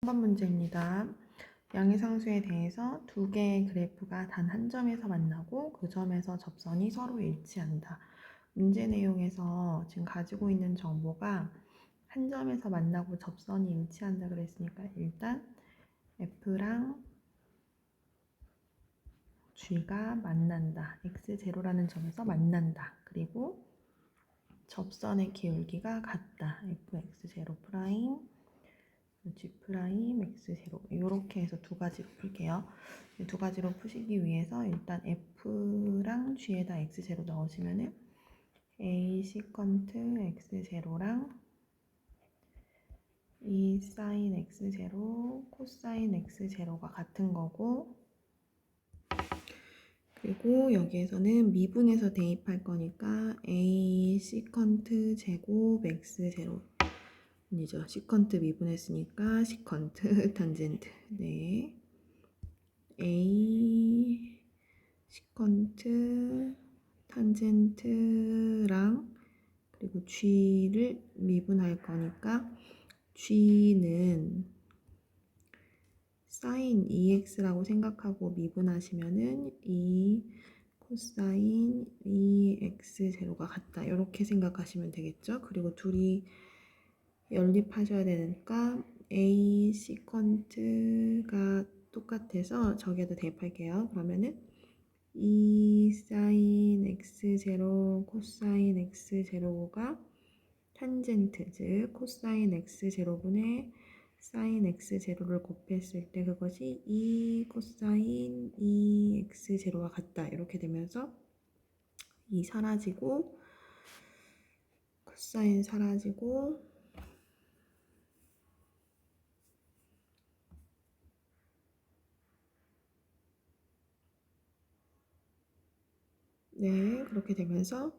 3번 문제입니다. 양의상수에 대해서 두 개의 그래프가 단 한 점에서 만나고 그 점에서 접선이 서로 일치한다. 문제 내용에서 지금 가지고 있는 정보가 한 점에서 만나고 접선이 일치한다 그랬으니까 일단 F랑 G가 만난다. X0라는 점에서 만난다. 그리고 접선의 기울기가 같다. fx0 프라임 G 프라임 x0 이렇게 해서 두 가지로 풀게요. 두 가지로 푸시기 위해서 일단 F랑 G에다 x0 넣으시면은 A 시컨트 x0랑 E 사인 x0 코사인 x0가 같은 거고, 그리고 여기에서는 미분해서 대입할 거니까 A 시컨트 제곱 x0 아니죠. 시컨트 미분했으니까 시컨트 탄젠트. 네. A 시컨트 탄젠트랑 그리고 G를 미분할 거니까 G는 사인 2x라고 생각하고 미분하시면은 2 코사인 2x0가 같다. 이렇게 생각하시면 되겠죠. 그리고 둘이 연립하셔야 되니까 A 시컨트가 똑같아서 저기에다 대입할게요. 그러면은 2 사인 x0 코사인 x0가 탄젠트, 즉 코사인 x0분의 사인 x0를 곱했을 때 그것이 2 코사인 2x0와 같다. 이렇게 되면서 2 사라지고 코사인 사라지고 네, 그렇게 되면서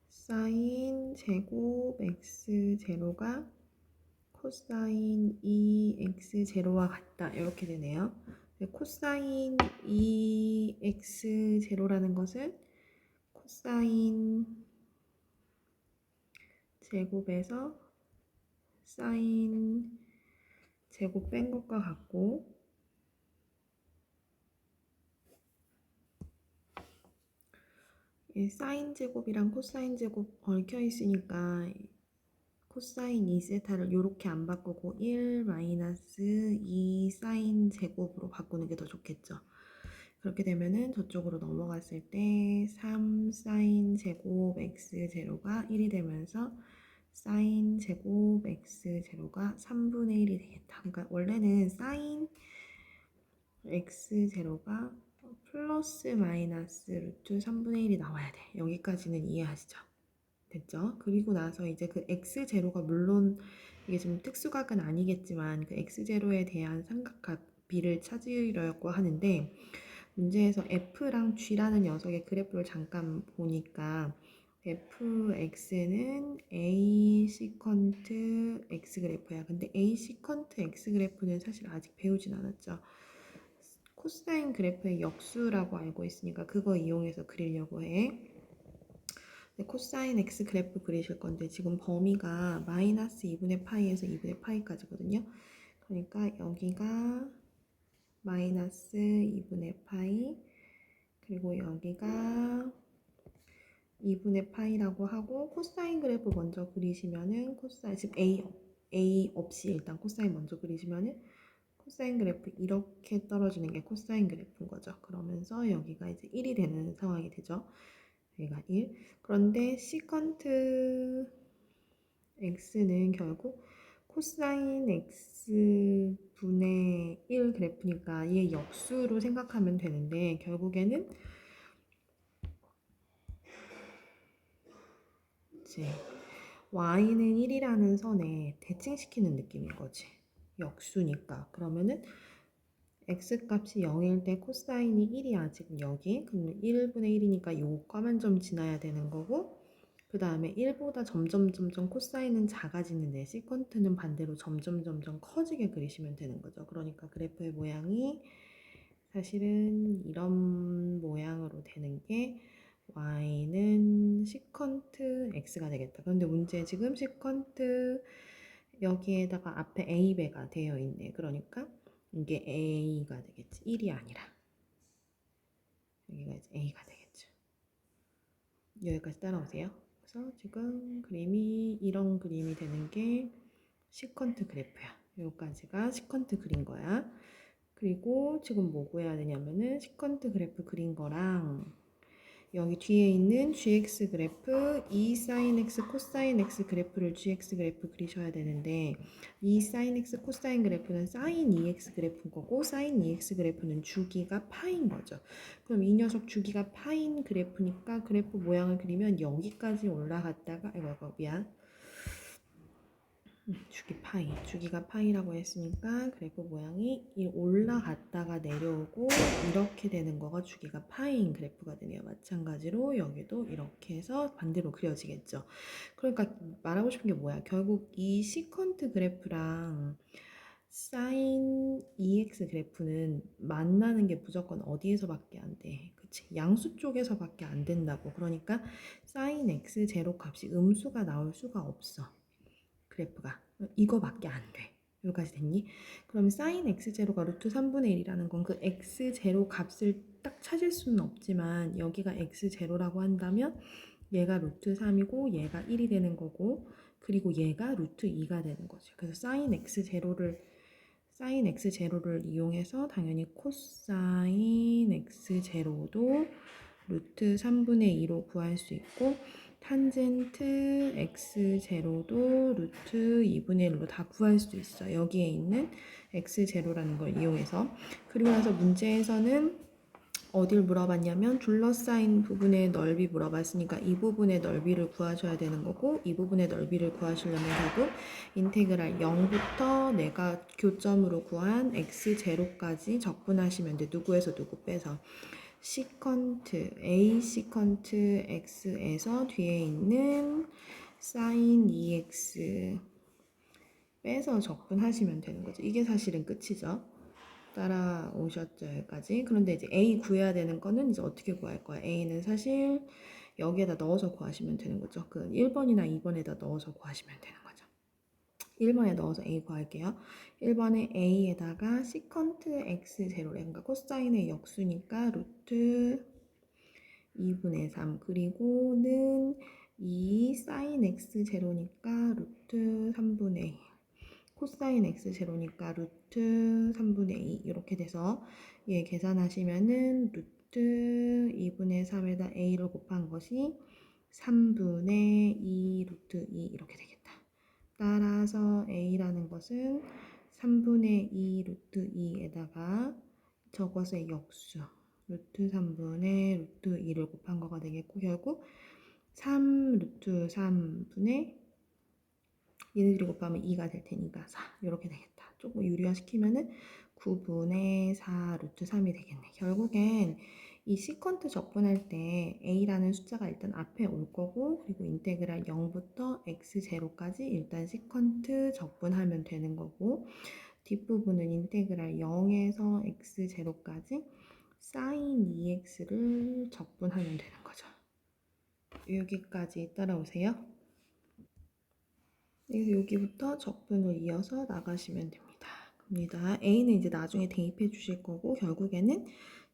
사인 제곱 x0가 코사인 2x0와 같다. 이렇게 되네요. 코사인 2x0라는 것은 코사인 제곱에서 사인 제곱 뺀 것과 같고, 사인 제곱이랑 코사인 제곱 얽혀 있으니까 코사인 2세타를 이렇게 안 바꾸고 1 마이너스 2 사인 제곱으로 바꾸는 게 더 좋겠죠. 그렇게 되면은 저쪽으로 넘어갔을 때 3 사인 제곱 x0가 1이 되면서 사인 제곱 x0가 3분의 1이 되겠다. 그러니까 원래는 사인 x0가 플러스 마이너스 루트 3분의 1이 나와야 돼. 여기까지는 이해하시죠? 됐죠? 그리고 나서 이제 그 x0가 물론 이게 좀 특수각은 아니겠지만 그 x0에 대한 삼각각 b를 찾으려고 하는데, 문제에서 f랑 g라는 녀석의 그래프를 잠깐 보니까 fx는 a 시컨트 x 그래프야. 근데 a 시컨트 x 그래프는 사실 아직 배우진 않았죠. 코사인 그래프의 역수라고 알고 있으니까 그거 이용해서 그리려고 해. 코사인 x 그래프 그리실 건데 지금 범위가 마이너스 2분의 파이에서 2분의 파이까지거든요. 그러니까 여기가 마이너스 2분의 파이, 그리고 여기가 2분의 파이라고 하고, 코사인 그래프 먼저 그리시면은 코사인, 지금 A 없이 일단 코사인 먼저 그리시면은 코사인 그래프 이렇게 떨어지는 게 코사인 그래프인 거죠. 그러면서 여기가 이제 1이 되는 상황이 되죠. 여기가 1. 그런데 시컨트 x는 결국 코사인 x 분의 1 그래프니까 얘 역수로 생각하면 되는데, 결국에는 이제 y는 1이라는 선에 대칭시키는 느낌인 거지. 역수니까. 그러면은 x 값이 0일 때 코사인이 1이야. 지금 여기. 그럼 1분의 1이니까 요거만 좀 지나야 되는 거고, 그 다음에 1보다 점점 코사인은 작아지는데 시컨트는 반대로 점점 커지게 그리시면 되는 거죠. 그러니까 그래프의 모양이 사실은 이런 모양으로 되는 게 y는 시컨트 x가 되겠다. 그런데 문제 지금 시컨트 여기에다가 앞에 A배가 되어 있네. 그러니까 이게 A가 되겠지. 1이 아니라. 여기가 이제 A가 되겠죠. 여기까지 따라오세요. 그래서 지금 그림이 이런 그림이 되는 게 시컨트 그래프야. 여기까지가 시컨트 그린 거야. 그리고 지금 뭐 구해야 되냐면은 시컨트 그래프 그린 거랑 여기 뒤에 있는 gx 그래프, e sin x, 코사인 x 그래프를 gx 그래프 그리셔야 되는데 e sin x, 코사인 그래프는 sin ex 그래프인 거고 sin ex 그래프는 주기가 파인 거죠. 그럼 이 녀석 주기가 파인 그래프니까 그래프 모양을 그리면 여기까지 올라갔다가 이거 미안. 주기가 파이라고 했으니까 그래프 모양이 올라갔다가 내려오고 이렇게 되는 거가 주기가 파인 그래프가 되네요. 마찬가지로 여기도 이렇게 해서 반대로 그려지겠죠. 그러니까 말하고 싶은 게 뭐야? 결국 이 시컨트 그래프랑 사인 EX 그래프는 만나는 게 무조건 어디에서밖에 안 돼. 그치? 양수 쪽에서밖에 안 된다고. 그러니까 사인 X 제로 값이 음수가 나올 수가 없어. 그래프가 이거밖에 안 돼. 여기까지 됐니? 그럼 sin x0가 루트 3분의 1이라는 건 그 x0 값을 딱 찾을 수는 없지만 여기가 x0라고 한다면 얘가 루트 3이고 얘가 1이 되는 거고 그리고 얘가 루트 2가 되는 거죠. 그래서 sin x0를 이용해서 당연히 코사인 x0도 루트 3분의 2로 구할 수 있고 탄젠트 x0도 루트 2분의 1로 다 구할 수 있어요. 여기에 있는 x0라는 걸 이용해서. 그리고 나서 문제에서는 어딜 물어봤냐면 둘러싸인 부분의 넓이 물어봤으니까 이 부분의 넓이를 구하셔야 되는 거고 이 부분의 넓이를 구하시려면 결국 인테그랄 0부터 내가 교점으로 구한 x0까지 적분하시면 돼. 누구에서 누구 빼서. 시컨트 a 시컨트 x에서 뒤에 있는 sin EX 빼서 적분하시면 되는 거죠. 이게 사실은 끝이죠. 따라오셨죠, 여기까지. 그런데 이제 a 구해야 되는 거는 이제 어떻게 구할 거야? a는 사실 여기에다 넣어서 구하시면 되는 거죠. 그 1번이나 2번에다 넣어서 구하시면 되는 거죠. 1번에 넣어서 a 구할게요. 1번에 a에다가 시컨트 x0래. 그러니까 코사인의 역수니까 루트 2분의 3 그리고는 2 sin x0니까 루트 3분의 2 코사인 x0니까 루트 3분의 2 이렇게 돼서 얘 계산하시면은 루트 2분의 3에다 a를 곱한 것이 3분의 2 루트 2 이렇게 되겠다. 따라서 a라는 것은 3분의 2 루트 2에다가 저것의 역수 루트 3분의 루트 2를 곱한 거가 되겠고 결국 3 루트 3분의 얘네들이 곱하면 2가 될 테니까 4 이렇게 되겠다. 조금 유리화시키면은 9분의 4 루트 3이 되겠네. 결국엔 이 시컨트 적분할 때 a라는 숫자가 일단 앞에 올 거고 그리고 인테그랄 0부터 x0까지 일단 시컨트 적분하면 되는 거고 뒷부분은 인테그랄 0에서 x0까지 sin EX를 적분하면 되는 거죠. 여기까지 따라오세요. 그래서 여기부터 적분을 이어서 나가시면 됩니다. A는 이제 나중에 대입해 주실 거고 결국에는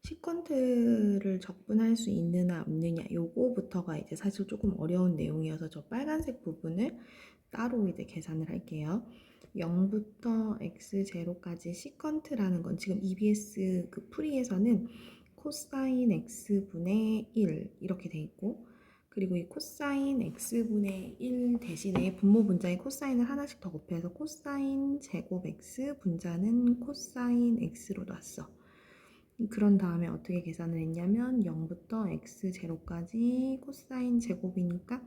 시컨트를 적분할 수 있느냐 없느냐 요거부터가 이제 사실 조금 어려운 내용이어서 저 빨간색 부분을 따로 이제 계산을 할게요. 0부터 x0까지 시컨트라는 건 지금 EBS 그 풀이에서는 코사인 x분의 1 이렇게 돼 있고 그리고 이 코사인 x분의 1 대신에 분모 분자에 코사인을 하나씩 더 곱해서 코사인 제곱 x 분자는 코사인 x로 놨어. 그런 다음에 어떻게 계산을 했냐면 0부터 x0까지 코사인 제곱이니까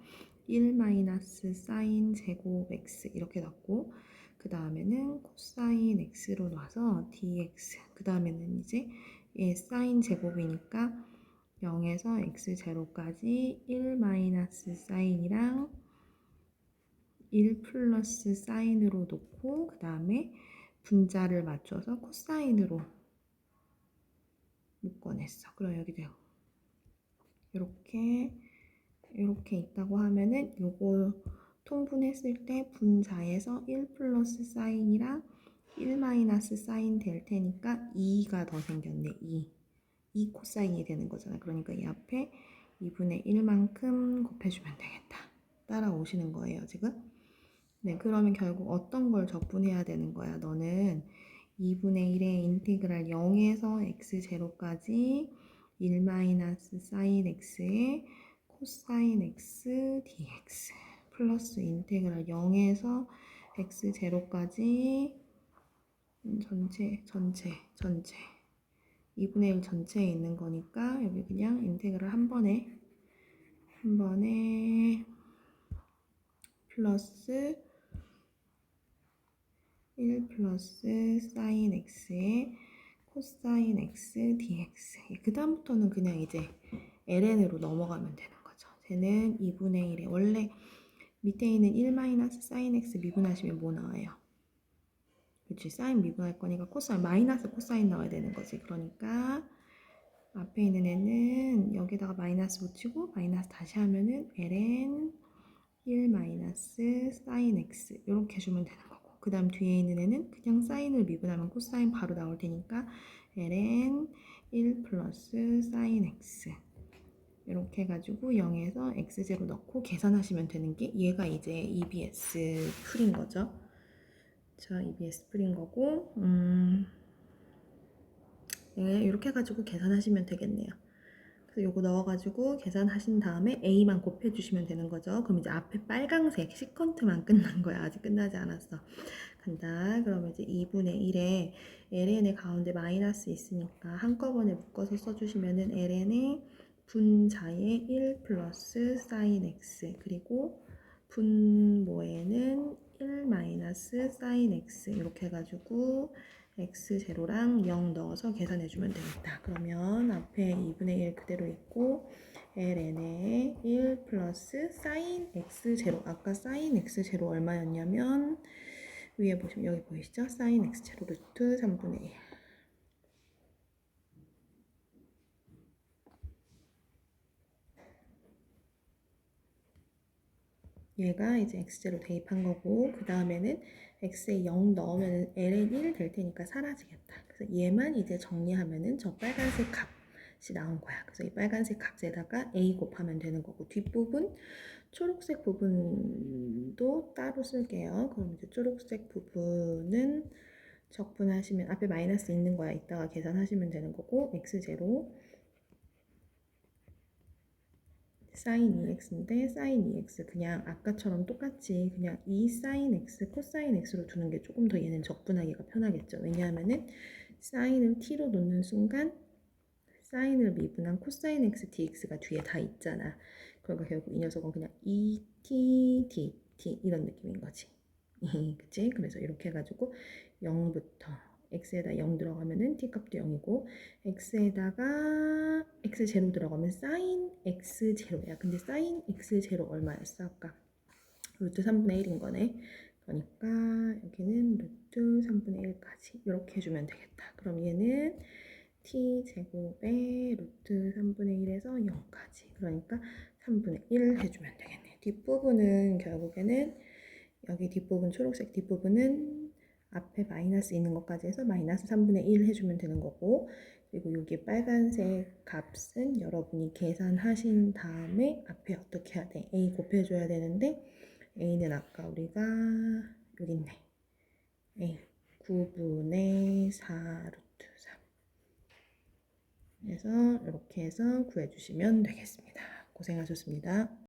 1 마이너스 사인 제곱 x 이렇게 놨고 그 다음에는 코사인 x로 놔서 dx 그 다음에는 이제 얘 사인 제곱이니까 0에서 x0까지 1 마이너스 사인이랑 1 플러스 사인으로 놓고 그 다음에 분자를 맞춰서 코사인으로 묶어냈어. 그럼 여기도 이렇게 있다고 하면은 요거 통분했을 때 분자에서 1 플러스 사인이랑 1 마이너스 사인 될 테니까 2가 더 생겼네. 2 코사인이 되는 거잖아. 그러니까 이 앞에 2분의 1만큼 곱해주면 되겠다. 따라오시는 거예요, 지금? 네, 그러면 결국 어떤 걸 적분해야 되는 거야? 너는 2분의 1의 인테그랄 0에서 x0까지 1 마이너스 사인 x의 코사인 x dx 플러스 인테그랄 0에서 x0까지 전체 2분의 1 전체에 있는 거니까 여기 그냥 인테그랄 한 번에 플러스 1 플러스 사인 x의 코사인 x dx. 그 다음부터는 그냥 이제 ln으로 넘어가면 되는 거죠. 쟤는 2분의 1에 원래 밑에 있는 1 마이너스 사인 x 미분하시면 뭐 나와요? 그치, 사인 미분할 거니까 코사인 마이너스 코사인 나와야 되는 거지. 그러니까 앞에 있는 애는 여기다가 마이너스 붙이고 마이너스 다시 하면은 ln 1 마이너스 사인 x 이렇게 해주면 되는 거고, 그 다음 뒤에 있는 애는 그냥 사인을 미분하면 코사인 바로 나올 테니까 ln 1 플러스 사인 x 이렇게 해가지고 0에서 x0 넣고 계산하시면 되는 게 얘가 이제 EBS 풀인 거죠. 자, EBS 풀인 거고 네, 이렇게 해가지고 계산하시면 되겠네요. 그래서 요거 넣어가지고 계산하신 다음에 A만 곱해주시면 되는 거죠. 그럼 이제 앞에 빨강색 시컨트만 끝난 거야. 아직 끝나지 않았어. 간다. 그러면 이제 2분의 1에 ln의 가운데 마이너스 있으니까 한꺼번에 묶어서 써주시면은 ln의 분자의 1 플러스 사인 x 그리고 분모에는 1 마이너스 사인 x 이렇게 해가지고 x0랑 0 넣어서 계산해주면 되겠다. 그러면 앞에 2분의 1 그대로 있고 ln의 1 플러스 사인 x0 아까 사인 x0 얼마였냐면 위에 보시면 여기 보이시죠? 사인 x0 루트 3분의 1 얘가 이제 x0 대입한 거고, 그 다음에는 x에 0 넣으면 ln 1 될 테니까 사라지겠다. 그래서 얘만 이제 정리하면은 저 빨간색 값이 나온 거야. 그래서 이 빨간색 값에다가 a 곱하면 되는 거고, 뒷부분 초록색 부분도 따로 쓸게요. 그럼 이제 초록색 부분은 적분하시면 앞에 마이너스 있는 거야. 이따가 계산하시면 되는 거고, x0 사인 2x인데 사인 2x 그냥 아까처럼 똑같이 그냥 2 사인 x 코사인 x로 두는 게 조금 더 얘는 적분하기가 편하겠죠. 왜냐하면은 사인을 t로 놓는 순간 사인을 미분한 코사인 x dx가 뒤에 다 있잖아. 그러니까 결국 이 녀석은 그냥 2t dt 이런 느낌인 거지. 그치? 그래서 이렇게 해가지고 0부터 x에다 0 들어가면은 t값도 0이고 x에다가 x0 들어가면 sin x0야. 근데 sin x0 얼마였어 아까? 루트 3분의 1인 거네. 그러니까 여기는 루트 3분의 1까지 이렇게 해주면 되겠다. 그럼 얘는 t제곱에 루트 3분의 1에서 0까지 그러니까 3분의 1 해주면 되겠네. 뒷부분은 결국에는 여기 뒷부분 초록색 뒷부분은 앞에 마이너스 있는 것까지 해서 마이너스 3분의 1 해주면 되는 거고, 그리고 여기 빨간색 값은 여러분이 계산하신 다음에 앞에 어떻게 해야 돼? A 곱해줘야 되는데 A는 아까 우리가 여기 있네. A 9분의 4 루트 3 그래서 이렇게 해서 구해주시면 되겠습니다. 고생하셨습니다.